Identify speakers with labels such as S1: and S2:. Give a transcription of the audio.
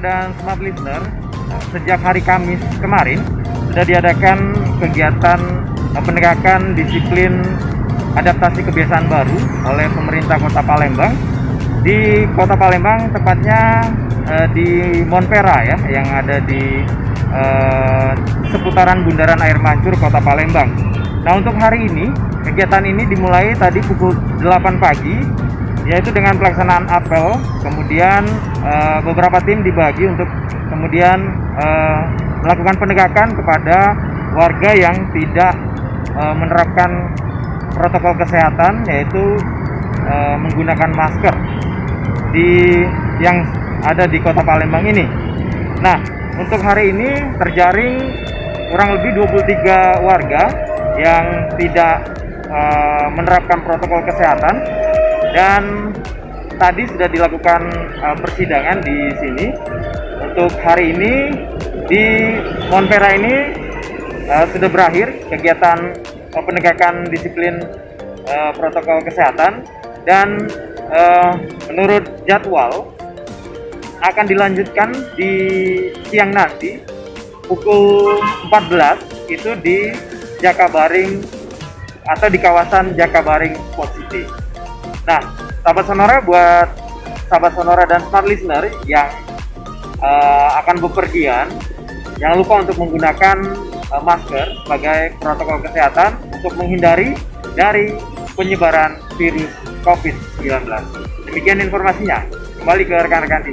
S1: dan smart listener, sejak hari Kamis kemarin sudah diadakan kegiatan penegakan disiplin adaptasi kebiasaan baru oleh pemerintah Kota Palembang. Di Kota Palembang, tepatnya di Monpera ya, yang ada di seputaran Bundaran Air Mancur Kota Palembang. Nah, untuk hari ini, kegiatan ini dimulai tadi pukul 8 pagi, yaitu dengan pelaksanaan apel. Kemudian beberapa tim dibagi untuk kemudian melakukan penegakan kepada warga yang tidak menerapkan protokol kesehatan, yaitu menggunakan masker yang ada di Kota Palembang ini. Nah, untuk hari ini terjaring kurang lebih 23 warga yang tidak menerapkan protokol kesehatan, dan tadi sudah dilakukan persidangan di sini. Untuk hari ini di Monpera ini sudah berakhir kegiatan penegakan disiplin protokol kesehatan, dan menurut jadwal akan dilanjutkan di siang nanti pukul 14 itu di Jakabaring atau di kawasan Jakabaring Sport City. Nah, sahabat Sonora, buat sahabat Sonora dan smart listener yang akan bepergian, jangan lupa untuk menggunakan masker sebagai protokol kesehatan untuk menghindari dari penyebaran virus COVID-19. Demikian informasinya. Kembali ke rekan-rekan di